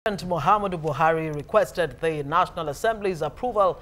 President Muhammadu Buhari requested the National Assembly's approval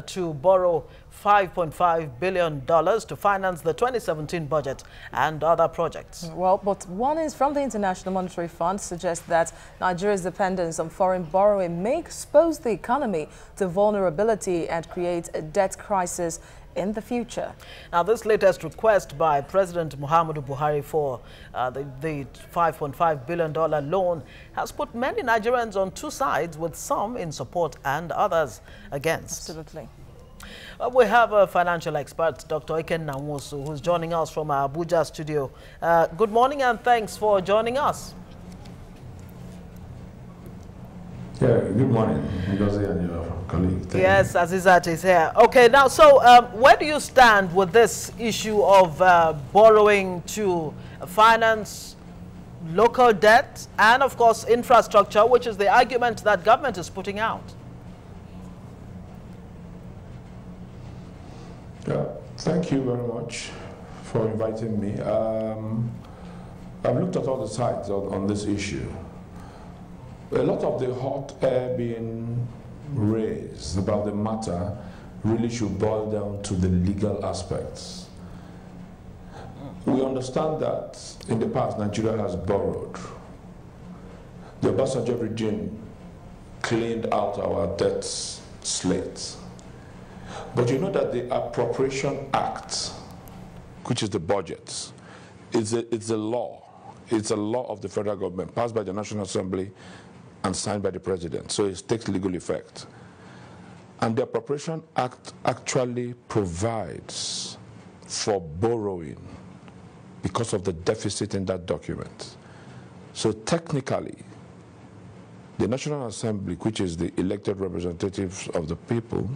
to borrow $5.5 billion to finance the 2017 budget and other projects. Well, but warnings from the International Monetary Fund suggest that Nigeria's dependence on foreign borrowing may expose the economy to vulnerability and create a debt crisis in the future. Now, this latest request by President Muhammadu Buhari for the $5.5 billion loan has put many Nigerians on two sides, with some in support and others against. Absolutely. We have a financial expert, Dr. Iken Namusu, who's joining us from our Abuja studio. Good morning and thanks for joining us. Yeah, good morning, Ngozi and your colleague. Yes, Azizat is here. Okay, now, so where do you stand with this issue of borrowing to finance local debt and, of course, infrastructure, which is the argument that government is putting out? Yeah, thank you very much for inviting me. I've looked at all the sides on this issue. A lot of the hot air being raised about the matter really should boil down to the legal aspects. We understand that in the past Nigeria has borrowed. The Obasanjo regime cleaned out our debt slate. But you know that the Appropriation Act, which is the budget, it's a law. It's a law of the federal government passed by the National Assembly and signed by the President, so it takes legal effect. And the Appropriation Act actually provides for borrowing because of the deficit in that document. So technically, the National Assembly, which is the elected representatives of the people,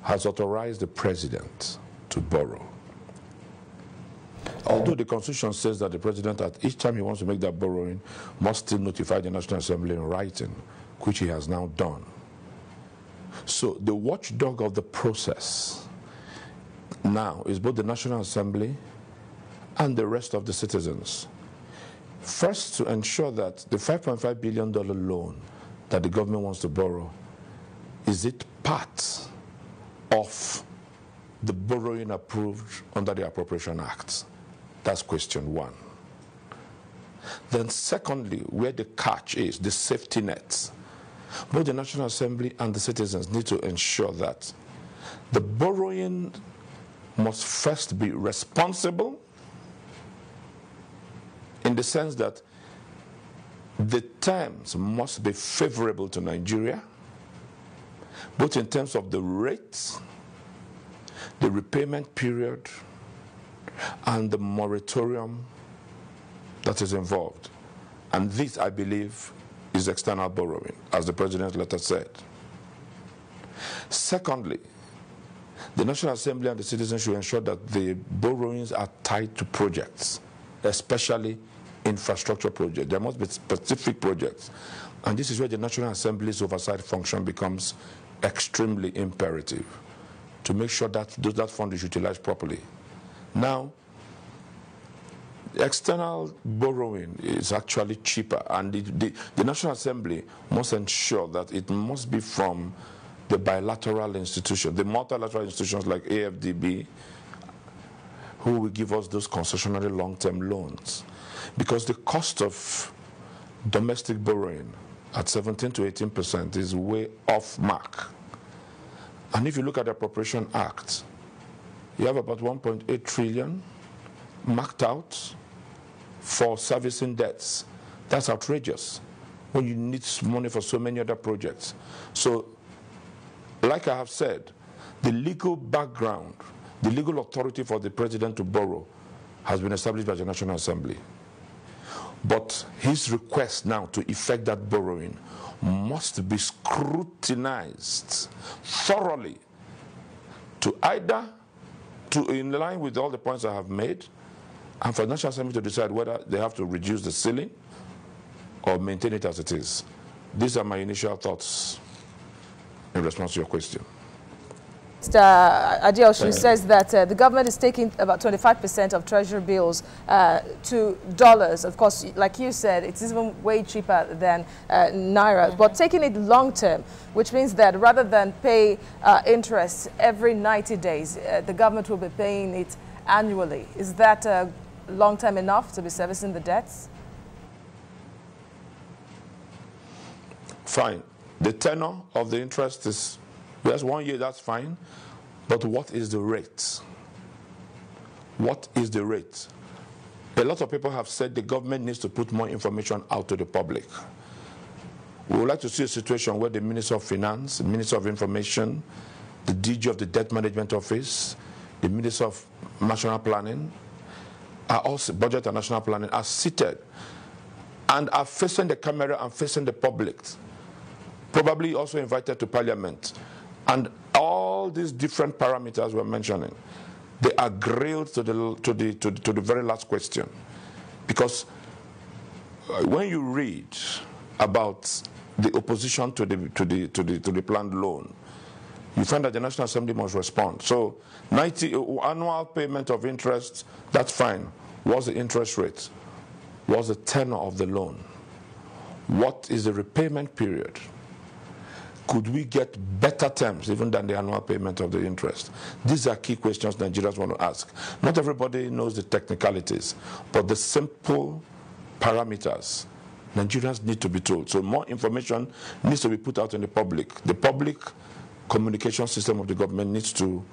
has authorized the President to borrow. Although the Constitution says that the President, at each time he wants to make that borrowing, must still notify the National Assembly in writing, which he has now done. So the watchdog of the process now is both the National Assembly and the rest of the citizens. First, to ensure that the $5.5 billion loan that the government wants to borrow, is it part of the borrowing approved under the Appropriation Act? That's question one. Then secondly, where the catch is, the safety nets. Both the National Assembly and the citizens need to ensure that the borrowing must first be responsible, in the sense that the terms must be favorable to Nigeria, both in terms of the rates, the repayment period, and the moratorium that is involved. And this, I believe, is external borrowing, as the President's letter said. Secondly, the National Assembly and the citizens should ensure that the borrowings are tied to projects, especially infrastructure projects. There must be specific projects. And this is where the National Assembly's oversight function becomes extremely imperative, to make sure that that fund is utilized properly. Now, external borrowing is actually cheaper, and the National Assembly must ensure that it must be from the bilateral institutions, the multilateral institutions like AFDB, who will give us those concessionary long-term loans. Because the cost of domestic borrowing at 17 to 18% is way off mark. And if you look at the Appropriation Act, you have about 1.8 trillion marked out for servicing debts. That's outrageous when you need money for so many other projects. So, like I have said, the legal background, the legal authority for the President to borrow has been established by the National Assembly. But his request now to effect that borrowing must be scrutinized thoroughly to either in line with all the points I have made, and for the National Assembly to decide whether they have to reduce the ceiling or maintain it as it is. These are my initial thoughts in response to your question. Mr. Adeosun says that the government is taking about 25% of treasury bills to dollars. Of course, like you said, it's even way cheaper than naira, but taking it long term, which means that rather than pay interest every 90 days, the government will be paying it annually. Is that long term enough to be servicing the debts? Fine. The tenor of the interest is, yes, 1 year, that's fine. But what is the rate? What is the rate? A lot of people have said the government needs to put more information out to the public. We would like to see a situation where the Minister of Finance, the Minister of Information, the DG of the Debt Management Office, the Minister of National Planning, are also Budget and National Planning, are seated and are facing the camera and facing the public, probably also invited to Parliament. And all these different parameters we're mentioning, they are grilled to the very last question. Because when you read about the opposition to the planned loan, you find that the National Assembly must respond. So 90 annual payment of interest, that's fine. What's the interest rate? What's the tenor of the loan? What is the repayment period? Could we get better terms even than the annual payment of the interest? These are key questions Nigerians want to ask. Not everybody knows the technicalities, but the simple parameters Nigerians need to be told. So more information needs to be put out in the public. The public communication system of the government needs to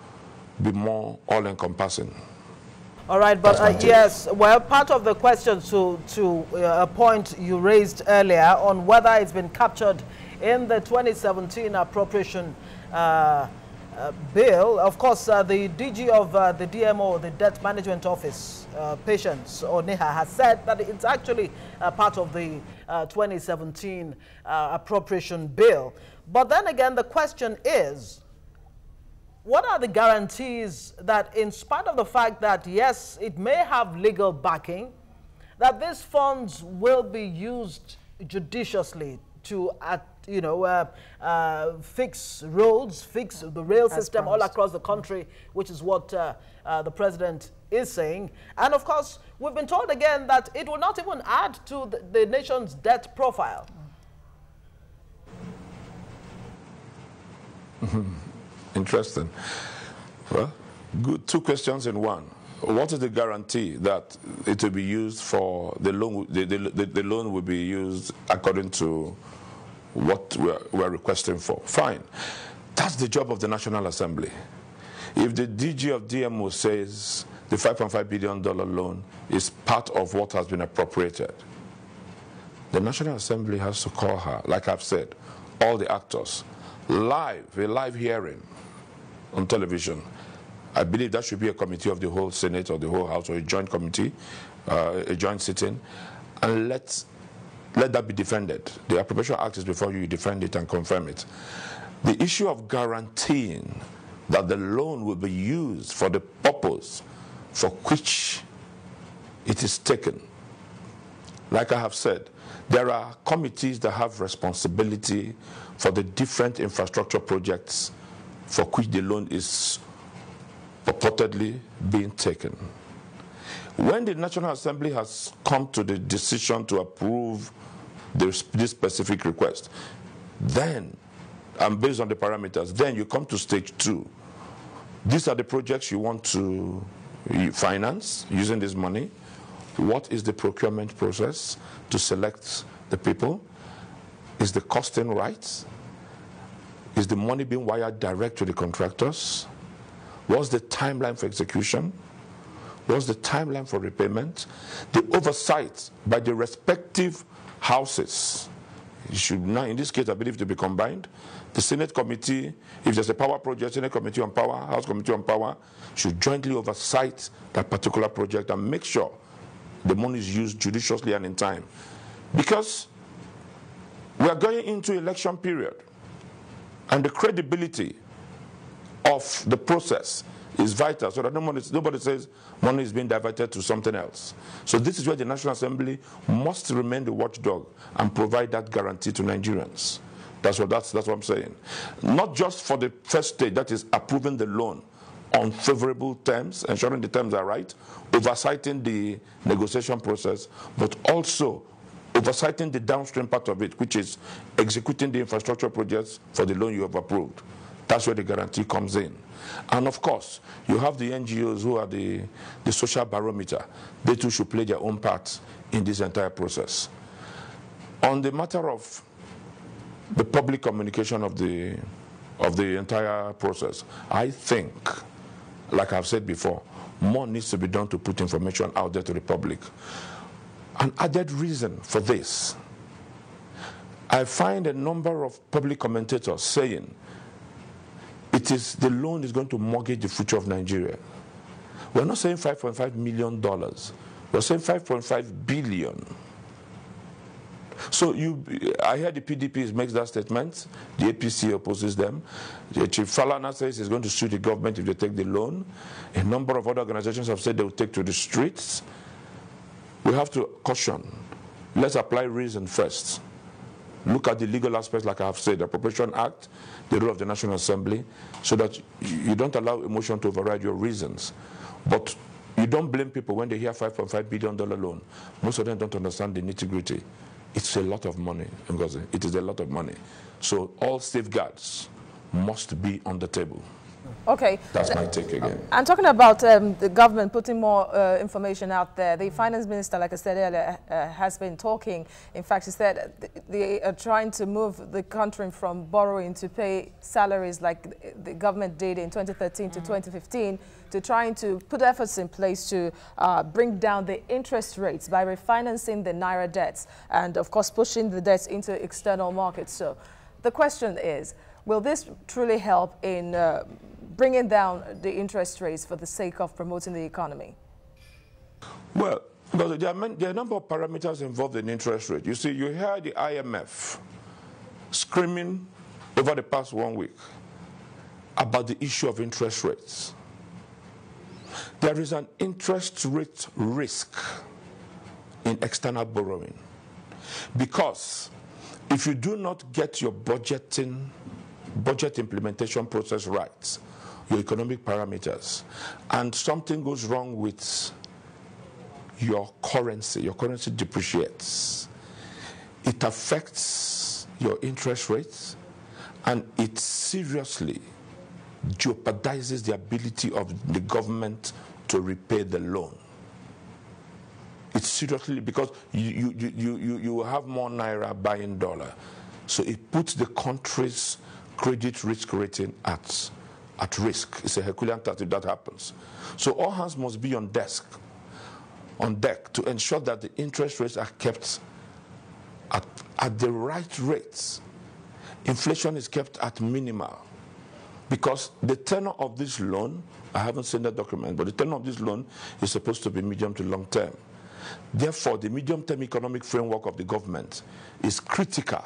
be more all-encompassing. All right, but yes, well, part of the question to a point you raised earlier on whether it's been captured in the 2017 appropriation bill, of course, the DG of the DMO, the Debt Management Office, Patience Oneha, has said that it's actually part of the 2017 appropriation bill. But then again, the question is, what are the guarantees that in spite of the fact that, yes, it may have legal backing, that these funds will be used judiciously to, fix roads, fix the rail system all across the country, which is what the president is saying. And of course, we've been told again that it will not even add to the nation's debt profile. Interesting. Well, good. Two questions in one. What is the guarantee that it will be used for the loan? The loan will be used according to what we're requesting for. Fine. That's the job of the National Assembly. If the DG of DMO says the $5.5 billion loan is part of what has been appropriated, the National Assembly has to call her, like I've said, all the actors, a live hearing on television. I believe that should be a committee of the whole Senate or the whole House, or a joint committee, a joint sitting, and let that be defended. The Appropriation Act is before you defend it and confirm it. The issue of guaranteeing that the loan will be used for the purpose for which it is taken. Like I have said, there are committees that have responsibility for the different infrastructure projects for which the loan is purportedly being taken. When the National Assembly has come to the decision to approve this specific request, then, and based on the parameters, then you come to stage 2. These are the projects you want to finance using this money. What is the procurement process to select the people? Is the costing right? Is the money being wired direct to the contractors? What's the timeline for execution? What's the timeline for repayment? The oversight by the respective houses. It should now, in this case, I believe, to be combined. The Senate committee, if there's a power project, Senate committee on power, House committee on power, should jointly oversight that particular project and make sure the money is used judiciously and in time. Because we are going into election period, and the credibility of the process is vital, so that nobody says money is being diverted to something else. So this is where the National Assembly must remain the watchdog and provide that guarantee to Nigerians. That's what I'm saying. Not just for the first stage, that is approving the loan on favorable terms, ensuring the terms are right, oversighting the negotiation process, but also oversighting the downstream part of it, which is executing the infrastructure projects for the loan you have approved. That's where the guarantee comes in. And of course, you have the NGOs who are the social barometer. They too should play their own part in this entire process. On the matter of the public communication of the entire process, I think, like I've said before, more needs to be done to put information out there to the public. An added reason for this, I find a number of public commentators saying the loan is going to mortgage the future of Nigeria. We're not saying $5.5 million. We're saying $5.5 billion. So I heard the PDP makes that statement. The APC opposes them. The Chief Falana says he's going to sue the government if they take the loan. A number of other organizations have said they will take to the streets. We have to caution. Let's apply reason first. Look at the legal aspects, like I have said, the Appropriation Act, the role of the National Assembly, so that you don't allow emotion to override your reasons. But you don't blame people when they hear $5.5 billion loan. Most of them don't understand the nitty-gritty. It's a lot of money, Ngozi. It is a lot of money. So all safeguards must be on the table. Okay. That's my take again. And talking about the government putting more information out there, the finance minister, like I said earlier, has been talking. In fact, he said they are trying to move the country from borrowing to pay salaries like the government did in 2013 to 2015 to trying to put efforts in place to bring down the interest rates by refinancing the Naira debts and, of course, pushing the debts into external markets. So the question is, will this truly help in bringing down the interest rates for the sake of promoting the economy? Well, there are a number of parameters involved in interest rate. You see, you hear the IMF screaming over the past 1 week about the issue of interest rates. There is an interest rate risk in external borrowing because if you do not get your budget implementation process right, your economic parameters, and something goes wrong with your currency depreciates, it affects your interest rates and it seriously jeopardizes the ability of the government to repay the loan. It's seriously, because you have more Naira buying dollar. So it puts the country's credit risk rating at risk. It's a Herculean task if that happens. So all hands must be on deck to ensure that the interest rates are kept at the right rates. Inflation is kept at minimal. Because the tenor of this loan, I haven't seen that document, but the tenor of this loan is supposed to be medium to long term. Therefore, the medium-term economic framework of the government is critical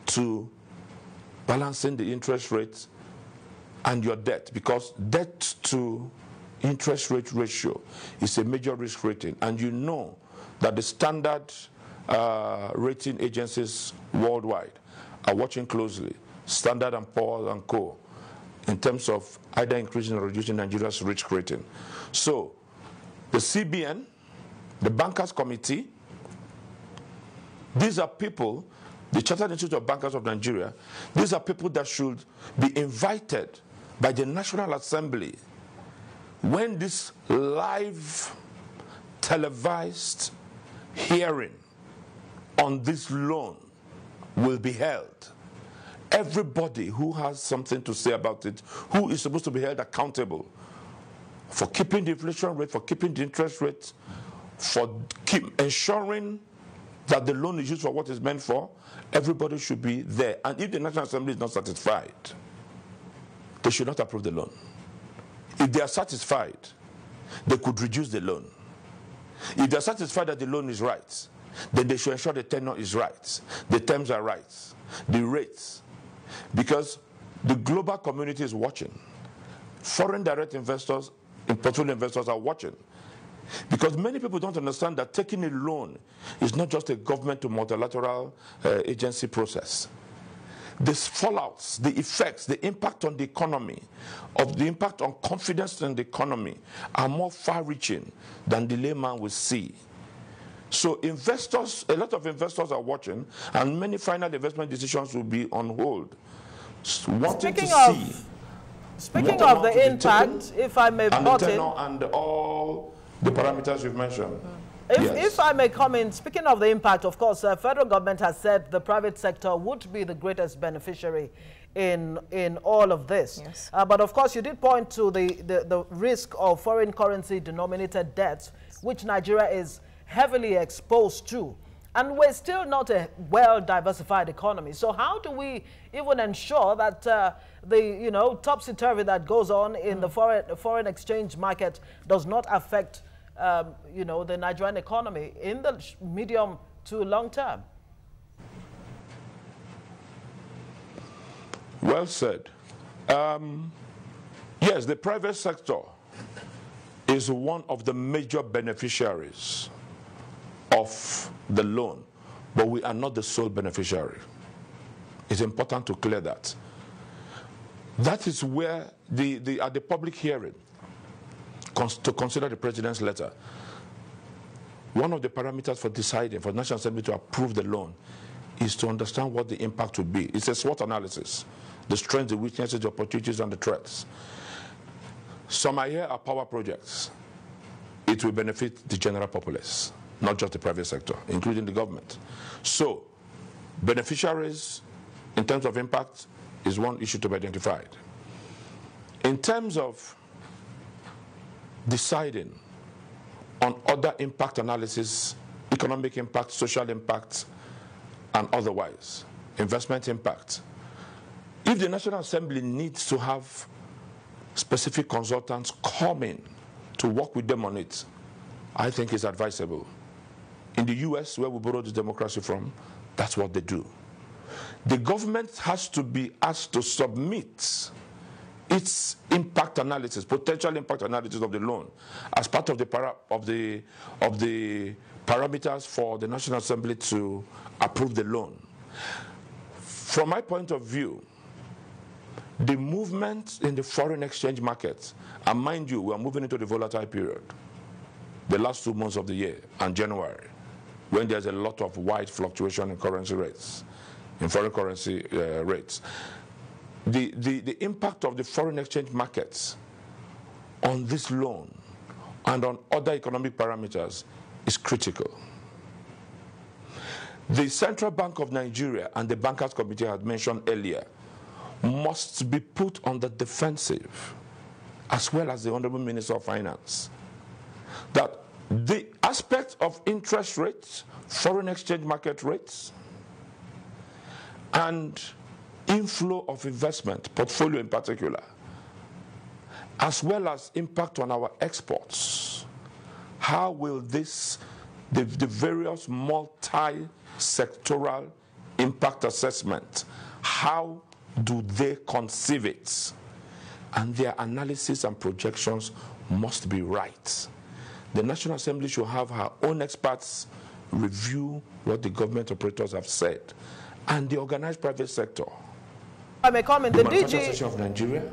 to balancing the interest rates and your debt, because debt to interest rate ratio is a major risk rating, and you know that the standard rating agencies worldwide are watching closely, Standard & Poor's and Co., in terms of either increasing or reducing Nigeria's risk rating. So the CBN, the Bankers Committee, these are people, the Chartered Institute of Bankers of Nigeria, these are people that should be invited by the National Assembly when this live televised hearing on this loan will be held. Everybody who has something to say about it, who is supposed to be held accountable for keeping the inflation rate, for keeping the interest rate, for ensuring that the loan is used for what it's meant for, everybody should be there. And if the National Assembly is not satisfied, they should not approve the loan. If they are satisfied, they could reduce the loan. If they are satisfied that the loan is right, then they should ensure the tenor is right, the terms are right, the rates. Because the global community is watching. Foreign direct investors, portfolio investors are watching. Because many people don't understand that taking a loan is not just a government to multilateral agency process. the fallouts, the effects, the impact on the economy, of the impact on confidence in the economy are more far-reaching than the layman will see. So investors, a lot of investors are watching, and many final investment decisions will be on hold. Speaking of the impact, if I may butt in, and all the parameters you've mentioned. If I may comment, speaking of the impact, of course, the federal government has said the private sector would be the greatest beneficiary in all of this. Yes. But of course, you did point to the risk of foreign currency denominated debts, which Nigeria is heavily exposed to. And we're still not a well-diversified economy. So how do we even ensure that the topsy-turvy that goes on in the foreign exchange market does not affect the Nigerian economy in the medium to long term? Well said. Yes, the private sector is one of the major beneficiaries of the loan, but we are not the sole beneficiary. It's important to clear that. That is where at the public hearing to consider the president's letter, one of the parameters for deciding for the National Assembly to approve the loan is to understand what the impact would be. It's a SWOT analysis, the strengths, the weaknesses, the opportunities, and the threats. Some are here are power projects. It will benefit the general populace, not just the private sector, including the government. So, beneficiaries, in terms of impact, is one issue to be identified. In terms of deciding on other impact analysis, economic impact, social impact, and otherwise, investment impact, if the National Assembly needs to have specific consultants come in to work with them on it, I think it's advisable. In the US, where we borrowed this democracy from, that's what they do. The government has to be asked to submit its impact analysis, potential impact analysis of the loan, as part of the parameters for the National Assembly to approve the loan. From my point of view, the movement in the foreign exchange market, and mind you, we are moving into the volatile period, the last 2 months of the year and January, when there's a lot of wide fluctuation in currency rates, in foreign currency rates. The impact of the foreign exchange markets on this loan and on other economic parameters is critical. The Central Bank of Nigeria and the Bankers Committee I had mentioned earlier must be put on the defensive, as well as the Honorable Minister of Finance, that the aspect of interest rates, foreign exchange market rates, and inflow of investment, portfolio in particular, as well as impact on our exports. How will this, the various multi-sectoral impact assessment, how do they conceive it? And their analysis and projections must be right. The National Assembly should have her own experts review what the government operators have said, and the organized private sector. I may comment. The DG Association of Nigeria,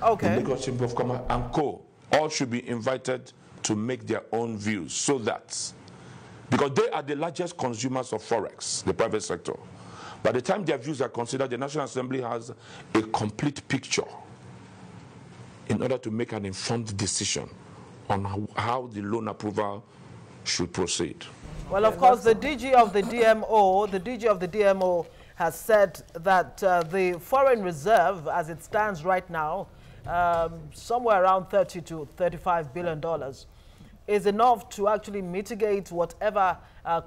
okay, the Lagos Chamber of Commerce, and Co. all should be invited to make their own views, so that, because they are the largest consumers of forex, the private sector. By the time their views are considered, the National Assembly has a complete picture in order to make an informed decision on how the loan approval should proceed. Well, of course, the DG of the DMO, has said that the foreign reserve, as it stands right now, somewhere around $30 to $35 billion, is enough to actually mitigate whatever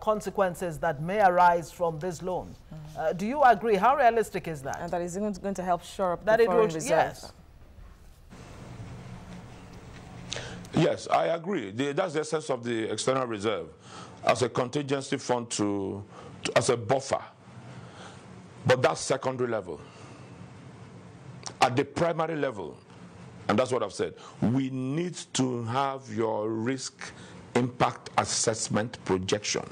consequences that may arise from this loan. Do you agree? How realistic is that? And that is going to help shore up that the foreign reserve? Yes. Yes, I agree. That's the essence of the external reserve, as a contingency fund as a buffer. But that's secondary level. At the primary level, and that's what I've said, we need to have your risk impact assessment projection.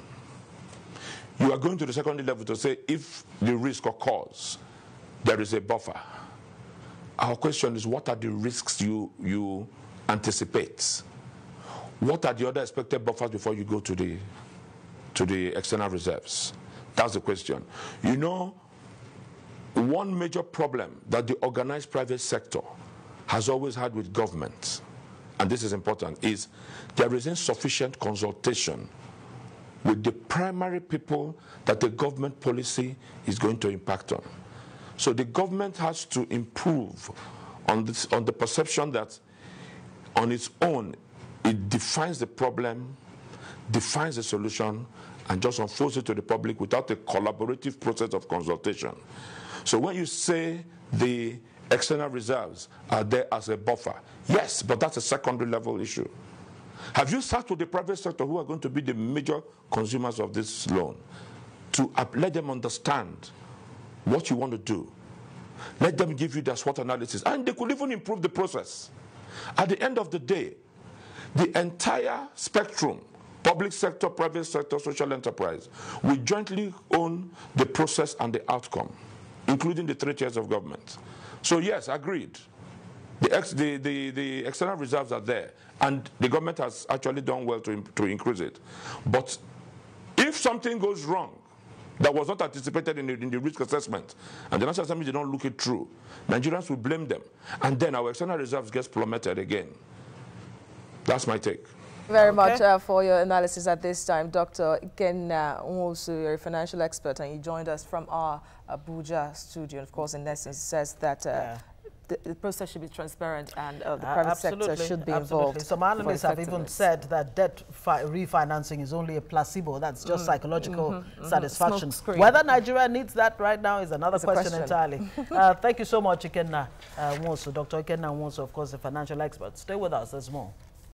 You are going to the secondary level to say if the risk occurs, there is a buffer. Our question is, what are the risks you anticipate? What are the other expected buffers before you go to the external reserves? That's the question. You know, one major problem that the organized private sector has always had with government, and this is important, is there is insufficient consultation with the primary people that the government policy is going to impact on. So the government has to improve on the perception that on its own it defines the problem, defines the solution, and just unfolds it to the public without a collaborative process of consultation. So when you say the external reserves are there as a buffer, yes, but that's a secondary level issue. Have you sat with the private sector, who are going to be the major consumers of this loan, to let them understand what you want to do? Let them give you their SWOT analysis, and they could even improve the process. At the end of the day, the entire spectrum, public sector, private sector, social enterprise, we jointly own the process and the outcome, including the 3 tiers of government. So yes, agreed. The external reserves are there, and the government has actually done well to increase it. But if something goes wrong that was not anticipated in the risk assessment, and the National Assembly did not look it through, Nigerians will blame them, and then our external reserves gets plummeted again. That's my take. Very much for your analysis at this time. Dr. Ikenna Nwosu, you're a financial expert, and you joined us from our Abuja studio. And of course, in essence, says that the process should be transparent, and the private sector should be involved. Some analysts have even said that debt refinancing is only a placebo. That's just psychological satisfaction. Whether Nigeria needs that right now is another question entirely. Thank you so much, Ikenna Nwosu. Dr. Ikenna Nwosu, of course, a financial expert. Stay with us. There's more.